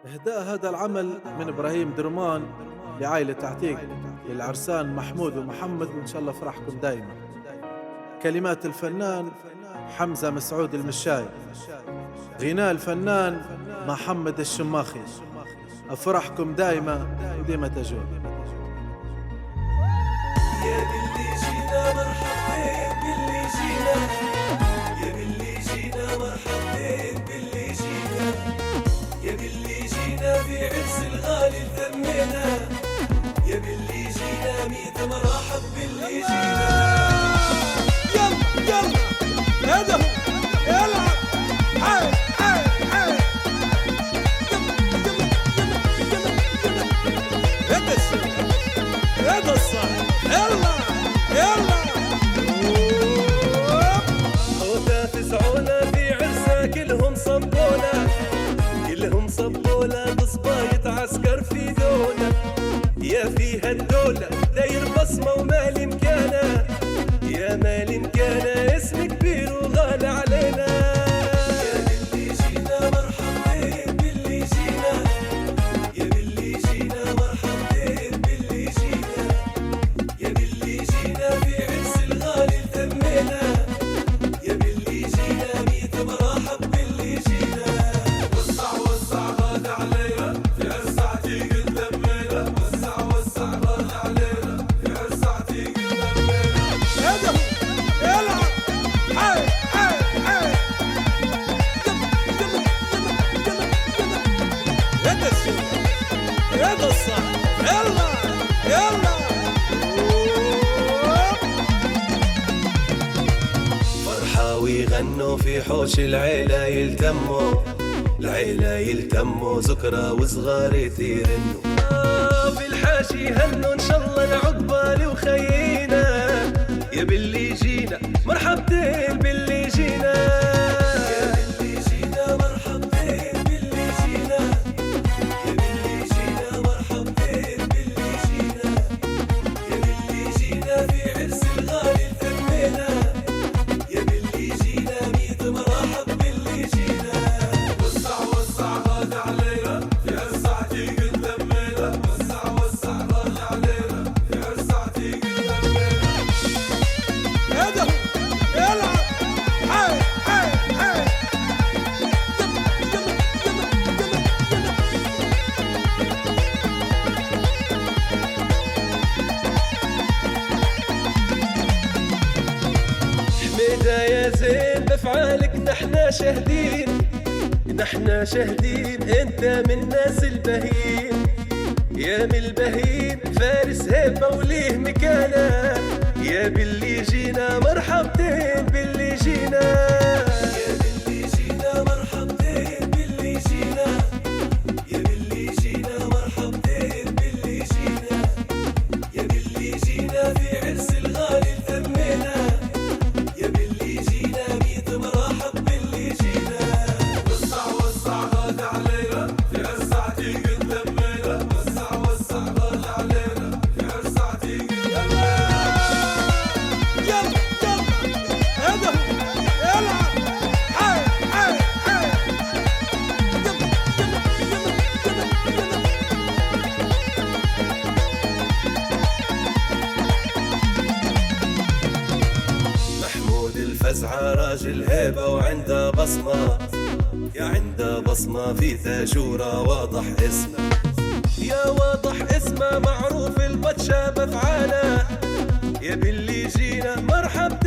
إهداء هذا العمل من إبراهيم درمان لعائلة عتيق للعرسان محمود ومحمد، وإن شاء الله فرحكم دايما. كلمات الفنان حمزة مسعود المشاي، غناء الفنان محمد الشماخي. أفرحكم دايما وديما تجول. يا باللي جينا مرحبتين باللي جينا، يا باللي جينا مرحبتين باللي جينا، يا باللي جينا في عرس الغالي ثمينا، يا باللي جينا ميت مرحب باللي جينا. يلا يلا هذا هو العب حي حي حي هذا الشيء هذا الصح. يلا يلا خوتا تسعونا في عرسه كلهم صبونا، كلهم صبونا بصبايط عسكر في دونا، يا فيها الدولة داير بصمة ومالي مكانه، يا مالي مكانه اسم كبير وغالي علينا. يا باللي جينا مرحبتين باللي جينا، يا باللي جينا مرحبتين باللي جينا، يا باللي جينا في عرس الغالي ثمينا، يا باللي جينا ميت مرحب باللي جينا. وسع وسع غالي علينا في عرس عتيق ثمينا، وسع وسع غالي علينا في عرس عتيق ثمينا. هذا هو العب حي حي حي هذا الشيء هذا الصح. يلا يلا فرحة ويغنوا في حوش العيلة يلتموا، العيلة يلتموا ذكرى وصغار يرنوا، في الحاشي هنوا إن شاء الله العقبال وخينا، يا باللي جينا مرحبتين باللي جينا، يا باللي جينا مرحبتين باللي جينا، يا باللي جينا مرحبتين باللي جينا، يا باللي جينا في عرس الغالي ثمينا، يا باللي جينا ميت مرحب باللي جينا. وسع وسع غالي علينا في عرس عتيق ثمينا، وسع وسع غالي علينا في عرس عتيق ثمينا. هذا هو العب حي حي حي حميدة يا زين بفعالك نحنا شاهدين، نحنا شاهدين انت من الناس البهين، يا من البهين فارس هيبة وليه مكانه، يا باللي جينا مرحبتين باللي جينا، يا باللي جينا مرحبتين باللي جينا، يا باللي جينا مرحبتين باللي جينا، يا باللي جينا في عرس الغالي ثمينا، يا باللي جينا ميت مرحب باللي جينا. وسع وسع غالي علينا في عرس عتيق ثمينا، وسع وسع غالي علينا في عرس عتيق ثمينا. يلا يلا هذا هو العب حي حي حي محمود الفزعة راجل هيبة وعنده بصمة، يا عنده بصمة في تاجورة واضح اسمه، يا واضح اسمه معروف البطشة بفعاله، يا باللي جينا مرحب